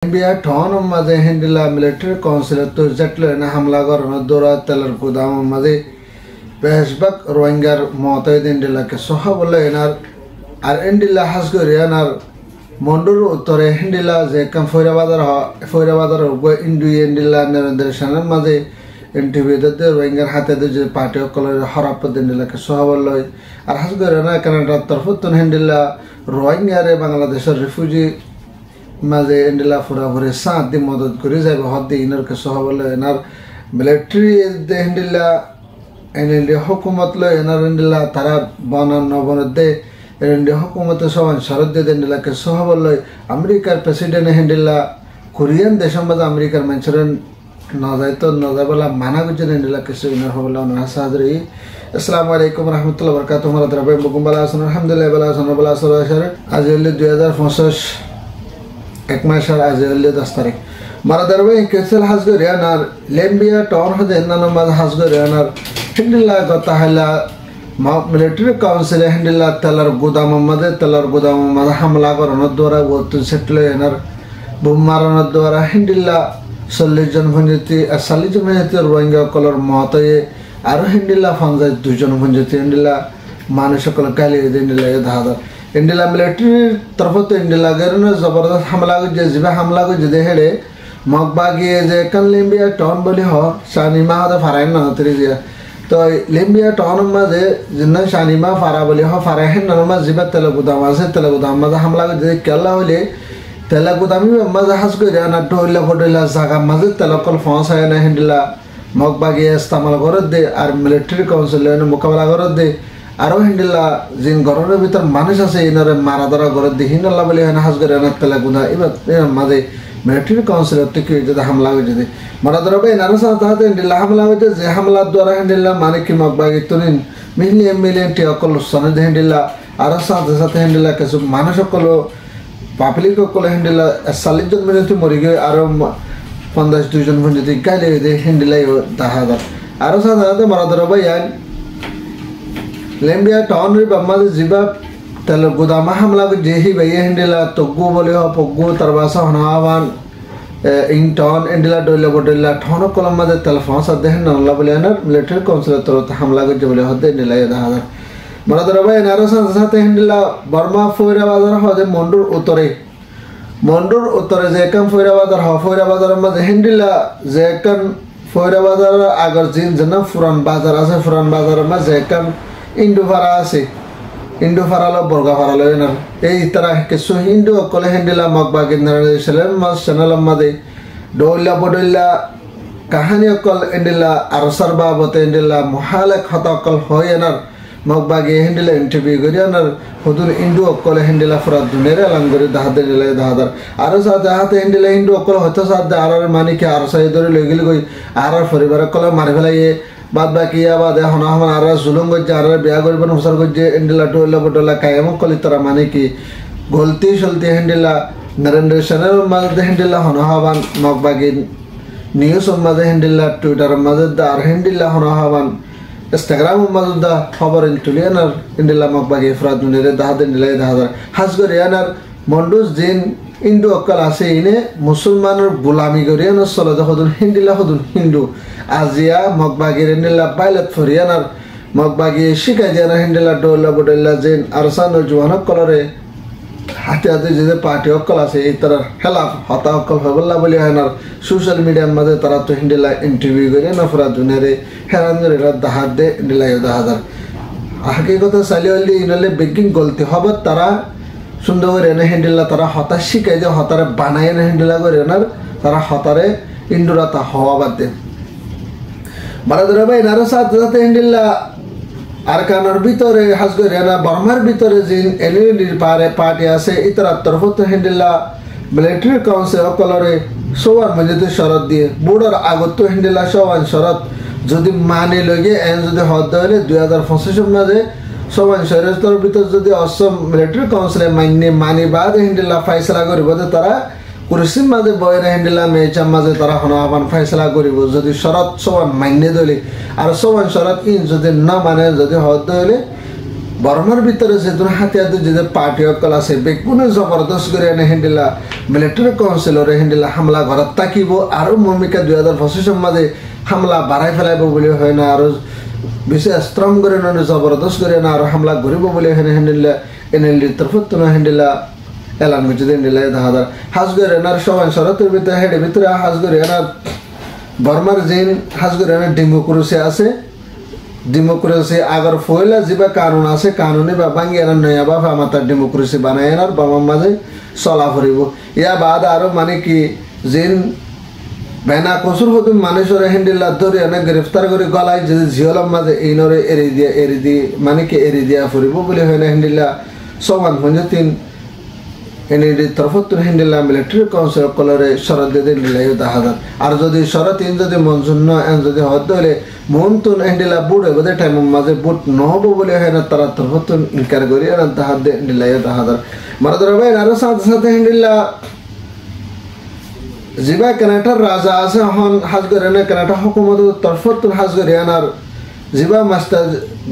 India town maze hindila military council to jettle na hamla gorno dora teller kudam maze behsbak roingar motoy dindila ke sohabolla enar ar indila hasgorianar mondur uttore hindila je kam foirabadar go indu indila narendra shanan maze interview de roingar hate de je party color harap dindila ke sohabolla ar hasgoriana Canada tarfutun hindila roingare Bangladeshar refugee maze indila fura fure saat di modod kuri jaibe hodde inar ke sohabolla enar military de indila enende hukumat lo enar indila tara banan nobonode enende hukumat soban sharad de indila ke sohabolla America president indila Korean desham maze America mention nazaito nazabala mana gujin indila ke soinar hobolla na sadri Assalamu alaikum warahmatullahi wabarakatuh maradrabe bukumbala asan alhamdulillah bala asan bala asar ajelle 2025 एक माशर आज ले 10 तारीख मारा दरवे castle हासगरियानार लेम्बिया town हदे ननमाज हासगरियानार हिंदिला गता हला military council हिंदिला तलर गुदाम मद हमला करन द्वारा गोतु सेटले एनर बुमारन द्वारा हिंदिला सल्लिजन भंजति असल्लिजन भंजति रोहिंग्या कलर महतये आरो हिंदिला फंजा दुजन भंजति हिंदिला मानुष कल काले हिंदिला धादा इंडिला मिलिटरी तरफ तो इंडिला गरन जबरदस्त हमला को जिबा हमला को जदे हेडे मगबागी जे कन लिम्बिया टाउन बोली हो शानीमा हद फराइन न तरी जे तो लिम्बिया टाउन में जे जिन्न शानीमा फरा बोली हो फराइन न मा जिबा तेलुगु दाम मा हमला को जे केला होले तेलुगु दामी मा हस को जाना टोला फोटोला जागा मा जे तेलुकल फंस है न हिंदिला मगबागी इस्तेमाल करत दे और मिलिटरी काउंसिल ने मुकाबला करत दे आरो हिंदिला जिन गरर भीतर मानुष आछे इनारे मारादारा गरर दे हिनला बोले हन हासगरे न तेलुगुना इबा मादे मिलिटरी काउंसिल तक जदे हमला हो जदे मारादारा बे नारा साथ हिंदिला हमला हो जे हमला द्वारा हिंदिला माने कि मगबागी तुनिन मिलियन टी अकल सनद हिंदिला आरो साथ हिंदिला के सब मानुष कल पब्लिक कल हिंदिला सलिजन मिनिट मरि गय आरो 52 जन भंजति गाले दे हिंदिला दाहादा आरो साथ मारादारा बे लेम्बिया टाउन रे बम्माद जिबा तेलुगु दामा हमला को जेही बये हिंदिला तोगु बोले हो पोगु तरवासा हनावान इन टाउन इंडिला डोले बोडला ठोनो कलम मदे टेलीफोन सदे नल्ला बोले न मिलिटरी काउंसिल तरत हमला को जबले हदे निला यदा मरा दरबा एनारो साथे हिंदिला बर्मा फोइरा बाजार हदे मंडुर उत्तरे जेकन फोइरा बाजार मदे हिंदिला जेकन फोइरा बाजार आगर जिन जना पुरान बाजार আছে पुरान बाजार मा जेकन इंडो फारा लो बोरगा फारा लो एनर ए तरह के सो हिंदू कोले हिंदिला मगबागी नरे सलेम मस चैनल मदे डोला बोडला कहानी कल इंडिला अरसर बाबते इंडिला मुहाल खता कल होयनर मगबागी हिंदिला इंटरव्यू गरियनर हुदुर इंडो कोले हिंदिला फरा दुनेरे लंगरे दादे ले दादर आरो सा दाते हिंदिला इंडो कोले हतो सा आरर मानी के आरसा इधर लेगिल गई आरर परिवार कोले मार फेला ये बाद बाकी बाद हना हम आरा जुलुम गज आरा बिया गरबन हुसर गज इंडिला टोला बटोला कायम कल तरह माने कि गलती सलती हिंदिला नरेंद्र चैनल मदे हिंदिला हना हवान मगबागी न्यूज मदे हिंदिला ट्विटर मदे दार हिंदिला हना हवान इंस्टाग्राम मदे खबर इंटुलियनर हिंदिला मगबागी फ्राद नेरे दादे निले दादर हासगरियानर मंडुस जिन इंडो अकल आसे इने मुसलमानर गुलामी गरियान सलो दखदुन हिंदिला हदुन हिंदू आजिया मगबागी रेनिला पायलट फरियानर मगबागी शिकायदियाना हिंदिला डोला बडला जिन अरसान जुवान कलरे हाते जे पार्टी अकल आसे इ तरह हेला हता अकल हबल्ला बोली हनर सोशल मीडिया मदे तरह तो हिंदिला इंटरव्यू गरियान फरा दुनेरे हेरान रे दहा दे हिंदिला यदाहदर हकीकत सालिवली इनले बेगिंग गलती हबत तारा सुंदर रेने हिंदिला तारा हता शिकाय दे हतारे बानाय ने हिंदिला गरियानर तारा हतारे इंडुरा ता हवा बादे बारादरबे नारा साथ हिंदिला आरकानर भितरे हासगरियाना बर्मार भितरे जिन एलिनि पार्टी आसे इतरा तरफ तो हिंदिला मिलिटरी काउंसिल कलरे सोवान मजदे शरत दिए बॉर्डर आगत तो हिंदिला सोवान शरत যদি মানে লগে এন যদি হদ হলে 2025 মাঝে সোवान শরতের ভিতর যদি অসম মিলিটারি কাউন্সিল মানি বাদ হিন্দিলা ফয়সালা করিব তারা কুরসিম মাঝে বয়রা হিন্দিলা মেচাম মাঝে তারা হনাবান ফয়সালা করিব যদি শরত সোवान মাইনে দলে আর সোवान শরত ইন যদি না মানে যদি হদ হলে বর্মার ভিতরে যেহেতু হাতিয়ার যে পার্টি অকল আছে বেগুনে জবরদস্ত করে এনে হেন্ডিলা মিলিটারি কাউন্সিলরে হেন্ডিলা হামলা ঘরত থাকিব আরো মমিকা 2025 মাঝে হামলা বাড়াই ফেলাইব বলে হয় না আরো বেশি স্ট্রং করে না জবরদস্ত করে না আরো হামলা করিব বলে হেন্ডিলা এনএলডির তরফত হেন্ডিলা এলান করছে হেন্ডিলা 10,000 হাজগরে এনার সবাই শরতের ভিতরে হেডে ভিতরে হাজগরে এনার বর্মার যেন হাজগরে এনার ডেমোক্রেসি আছে ডেমোক্রেসি আগার ফয়লা যা কানুন আছে কানুনে বা ভাঙি এনার নয়া বা আমাদের ডেমোক্রেসি বানায় এনার বামার মাঝে চলা ফুরিব ইয়া বাদ আরো মানে কি যেন বেনা কসুর হতুন মানুষের হেন্ডিল্লা ধরে এনে গ্রেফতার করে গলায় যদি জিয়লম মাঝে এইনরে এরি দিয়ে মানে কি এরি দিয়া ফুরিব বলে হয় না হেন্ডিল্লা সমান হয়ে তিন এনএলডি তরফত হেন্ডিল্লা মিলিটারি কাউন্সিল কলরে শরৎ দিয়ে দিলাই 10,000 আর যদি শরৎ ইন যদি মঞ্জুর নয় যদি হদ হলে মন তুন হেন্ডিল্লা বুট হবে টাইম মাঝে বুট নহব বলে হয় না তারা তরফত ইনকার করি আর তাহার দিয়ে দিলাই 10,000 মারাদর ভাই আরো সাথে সাথে হেন্ডিল্লা জিবা কানাটার রাজা আছে হন হাজগরিয়ানা কানাটা হুকুমত তরফত হাজগরিয়ানার জিবা মাস্টার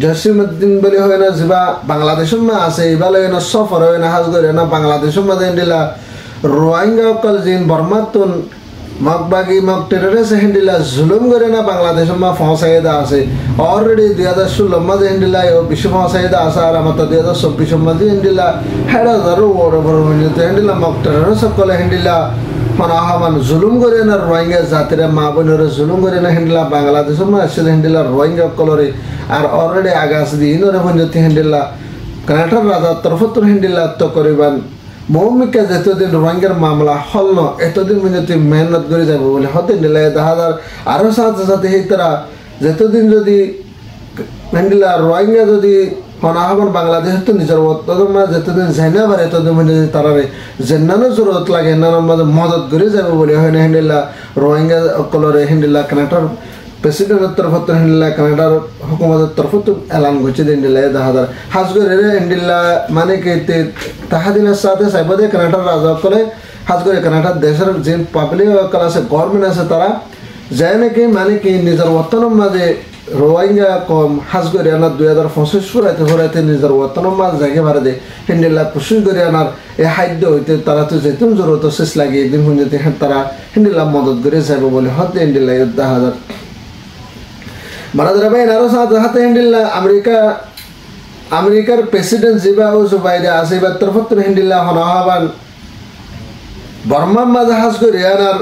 জসিমউদ্দিন বলে হয় না জিবা বাংলাদেশের মা আছে এবারে না সফর হয় না হাজগরিয়ানা বাংলাদেশের মধ্যে হেন্ডিলা রোহিঙ্গা কল জিন বর্মাতুন মগবাগি মগ টেররিস্ট হেন্ডিলা জুলুম করে না বাংলাদেশের মা ফসাইদা আছে অলরেডি 2016 মাঝে হেন্ডিলা বিশ্ব ফসাইদা আছে আর আমাদের 2024 মাঝে হেন্ডিলা হেডার বড় বড় হেন্ডিলা মগ টেররিস্ট কল হেন্ডিলা আহ্বান জুলুম করে না রোহিঙ্গা জাতিরা মা বোনের জুলুম করে না হেন্ডিলা বাংলাদেশের মা আসলে হেন্ডিলা রোহিঙ্গা কলরে আর অলরেডি আগাছ দিনরে হঞ্জতি হেন্ডিলা কানাটার রাজা তরফত হেন্ডিলা তো করিবান মৌমিকা যেতদিন রোহিঙ্গার মামলা হল ন এতদিন হঞ্জতি মেহনত করে যাব বলে হতে হেন্ডিলা 10,000 আরো সাথে সাথে এই তারা যেতদিন যদি হেন্ডিলা রোহিঙ্গা যদি আহ্বান বাংলাদেশের তো নিজের যেতদিন যাইনা পারে এতদিন যদি তারা জেনানো জরুরত লাগে এনার মাঝে মদত করে যাবে বলে হয় না হেন্ডিল্লা রোহিঙ্গা কলরে হেন্ডিল্লা কানাডার প্রেসিডেন্টের তরফত হেন্ডিল্লা কানাডার হুকুমতের তরফত এলান করছে হেন্ডিল্লা 10,000 হাজগরে হেন্ডিল্লা মানে কি তাহাদিনের সাথে সাইবাদে কানাডার রাজা কলে হাজগরে কানাডার দেশের যে পাবলিক কল আছে গভর্নমেন্ট আছে তারা যায় নাকি মানে কি নিজের ওতনের মাঝে রোহিঙ্গা কম হাজগরিয়ানার 2025 ফুরাইতে নিজের ওতনের মাঝ জায়গা ভাড়া দেয় হেন্ডিল্লা কুশি গরিয়ানার এই খাদ্য হইতে তারা তো যেতুন জরুরত শেষ লাগে এদিন শুনতে তারা হেন্ডিল্লা মদত করে যাব বলে হতে হেন্ডিল্লা 10,000 মারাদারা ভাই আরো হাতে হেন্ডিল্লা আমেরিকার প্রেসিডেন্ট জিবা ও বাইরে আছে এবার তরফত হেন্ডিল্লা হনাহাবান বর্মার মাঝে হাজগরিয়ানার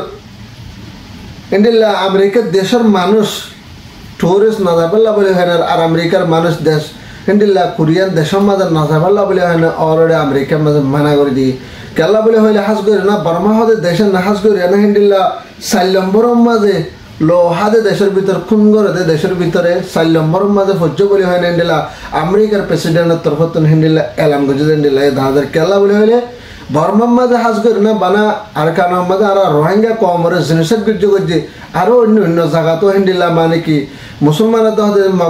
হেন্ডিল্লা আমেরিকার দেশের মানুষ টুরিস্ট না যাবাল্লা বলে হয় না আর আমেরিকার মানুষ দেশ হেন্ডিল্লা কোরিয়ান দেশের মাঝে না যাবাল্লা বলে হয় না অলরেডি আমেরিকার মাঝে মানা করে দিই কেলা বলে হইলে হাজ করে না বর্মা হতে দেশের না হাজ করে না হেন্ডিল্লা 4 নম্বরের মাঝে লোহাদে দেশের ভিতর খুন করে দেশের ভিতরে 4 নম্বরের মাঝে সহ্য বলে হয় না হেন্ডিল্লা আমেরিকার প্রেসিডেন্টের তরফত হেন্ডিল্লা এলান করছে হেন্ডিল্লা 10,000 কেলা বলে হইলে বর্মার মাঝে হাজ করে না বানা আর কানার মাঝে আর রোহিঙ্গা কমরে জিনিসের বিজ্ঞ করছে আরো অন্য অন্য জায়গা তো হেন্ডিল্লা মানে কি মুসলমান তো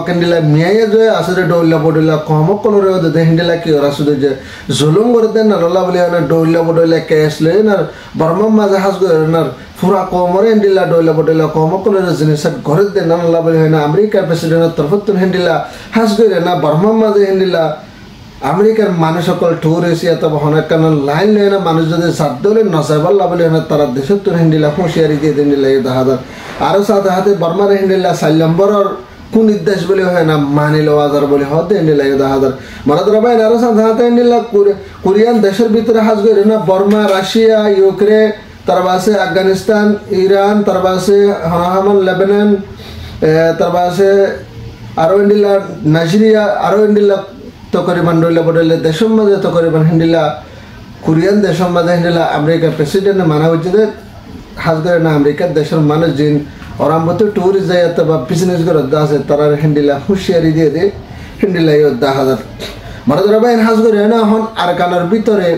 হেন্ডিল্লা মিয়াইয়া যে আসলে ডৌল্লা বডৌল্লা কম কলরে হেন্ডিল্লা কি ওরা শুধু যে জুলুম করে দেন না রোল্লা বলে না ডৌল্লা বডৌল্লা ক্যাশ লই না বর্মার মাঝে হাজ করে না পুরা কমরে হেন্ডিল্লা ডৌল্লা বডৌল্লা কম কলরে জিনিসের ঘরে দেন না রোল্লা বলে হয় না আমেরিকার প্রেসিডেন্টের তরফত হেন্ডিল্লা হাজ করে না বর্মার মাঝে হেন্ডিল্লা আমেরিকার মানুষ সকল টুরিস্ট অথবা অনেক কারণ লাইন লয় না মানুষ যদি সাত দলে নসাইবাল্লা বলে না তারা দেশের তো হেন্ডিল্লা হুঁশিয়ারি দিয়ে হেন্ডিল্লা 10,000 আরো সাথে হাতে বর্মার হেন্ডিল্লা 4 নম্বরের কোন নির্দেশ বলে হয় না মানিল বাজার বলে হতে হেন্ডিল্লা 10,000 মারাদরা ভাই আরো সাথে হাতে হেন্ডিল্লা কোরিয়ান দেশের ভিতরে হাজ করে না বর্মা রাশিয়া ইউক্রেন তারপরে আফগানিস্তান ইরান তারপরে হামান লেবানন তারপরে আরো হেন্ডিল্লা নাইজেরিয়া আরো হেন্ডিল্লা তকরিবান ডইলা বডলে দেশের মাঝে তকরিবান হেন্ডিল্লা কোরিয়ান দেশের মাঝে হেন্ডিল্লা আমেরিকার প্রেসিডেন্ট মানা হচ্ছে যে হাজ করে না আমেরিকার দেশের মানুষ যিন ওরামত টুরিস্ট যায় বা বিজনেস করে আছে তারা হেন্ডিল্লা হুঁশিয়ারি দিয়ে দেয় হেন্ডিল্লা 10,000 মারাদরা ভাই হাজ করে না এখন আর কানার ভিতরে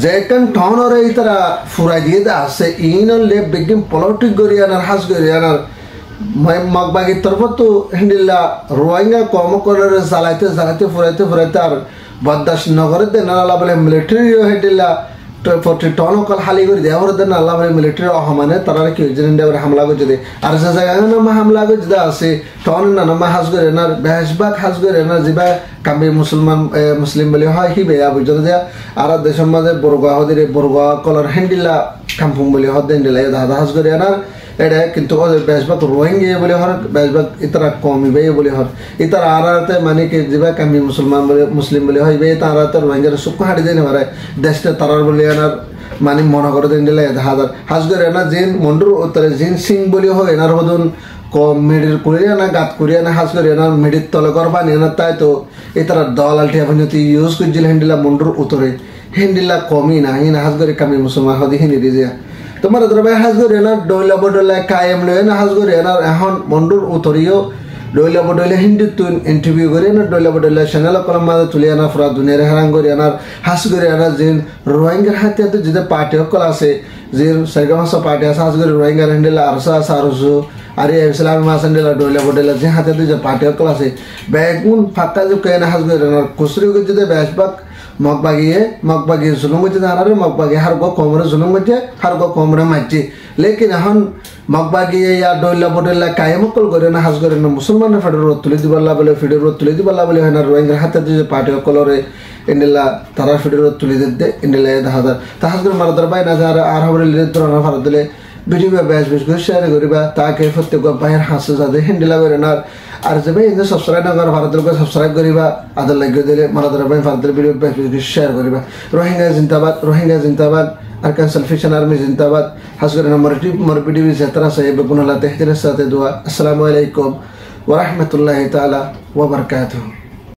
যে কান টাউনরে এই তারা ফুরাই দিয়ে দা আছে ইনন লে বেগিন পলিটিক গরিয়ানার হাজ গরিয়ানার মগবাগির তরফত তো হেন্ডিল্লা রোহিঙ্গা কম করে জ্বালাইতে ফুরাইতে আর বদাস নগরে দেনালা বলে মিলিটারি হেন্ডিল্লা টন অকল হালি করে দেওয়া হরে দেন আল্লাহ মিলিটারি অহমানে তারা কি ইন্ডিয়া হামলা করছে দে আর যে জায়গায় নামা হামলা করছে দে আছে টন না নামা হাজ করে এনার বেশবাগ হাজ করে এনার যেবা কাম্বি মুসলিম বলে হয় হি বেয়া বুঝতে দেয়া আর দেশের মাঝে বরগা হদের বরগা কলর হ্যান্ডিলা কাম্পুম বলে হদ হ্যান্ডিলা দাদা হাজ করে এনার এটা কিন্তু বেশবাগ রোহিঙ্গা বলে হর বেশবাগ ইতারা কমিবে বলে হর ইতারা আরাতে মানে কি যেবা কাম্বি মুসলিম বলে হইবে তারাতে রোহিঙ্গার সুখ হাঁটি দেয় পারে দেশটা তারার বলে এনার মানে মনে করে দেন দিলে হাজার হাজ করে এনার জিন মন্ডুর উত্তরে জিন সিং বলে হয় এনার হদুন মেডির করিয়া না গাত করিয়া না হাজ করে এনার মেডির তলে করবা এনার তাই তো ইতারা দল আলটি আপনি যদি ইউজ করছিল হ্যান্ডিলা মন্ডুর উত্তরে হ্যান্ডিলা কমই না হিন হাজ করে কামি মুসলমান হদি হিনি দিয়ে তোমার দ্রব্য হাজ করে এনার ডইলা বডলা কায়েম লয় না হাজ করে এনার এখন মন্ডুর উত্তরিও ডইলা বডলা হিন্দি তুন ইন্টারভিউ করে না ডইলা বডলা চ্যানেল কলম মাঝে তুলে আনা পুরা দুনিয়ার হেরান করে আনার হাজ করে আনার যে রোহিঙ্গার হাতে যদি পার্টি সকল আছে যে সরকার পার্টি আছে হাজ করে রোহিঙ্গার হ্যান্ডেলা আরসা আছে আরসু আর ইসলামী মাসান্ডেলা ডইলা বডলা যে হাতে যে পার্টি সকল আছে বেগুন ফাঁকা যে কেন হাজ করে আনার কুসরি যদি বেশবাগ মগবাগিয়ে জুলুম মধ্যে দাঁড়ারে মগবাগিয়ে হার গো কমরে জুলুম মধ্যে হার গো কমরে মাঝে লেকিন এখন মগবাগিয়ে ইয়া ডইলা বডলা কায়েমকল করে না হাজ করে না মুসলমানের ফেডার তুলে দিবাল্লা বলে ফেডার তুলে দিবাল্লা বলে হয় না রোহিঙ্গার হাতে যে পার্টি কলরে ইন্ডিলা তারা ফেডার তুলে দিতে ইন্ডিলা হাজার তা হাজ করে মারাদার বাই না যারা আর হবে লিডর না ভারত দিলে ভিডিও বেশ বেশ করে শেয়ার করিবা তাকে প্রত্যেক বাইরের হাসে যাতে হ্যান্ডেলা করে না আর যে ভাই ইন্দু সাবস্ক্রাইব না করে ভারতের লোক সাবস্ক্রাইব করিবা আদার লাগিয়ে দিলে মারাদার ভাই ভারতের ভিডিও বেশ বেশ করে শেয়ার করিবা রোহিঙ্গা জিন্দাবাদ আর সালফিশন আর্মি জিন্দাবাদ হাজ করে মোর ভিডিও যেতারা সাহেব গুনালা তেহতির সাথে দোয়া আসসালামু আলাইকুম ওয়া রাহমাতুল্লাহি তাআলা ওয়া বারাকাতুহু।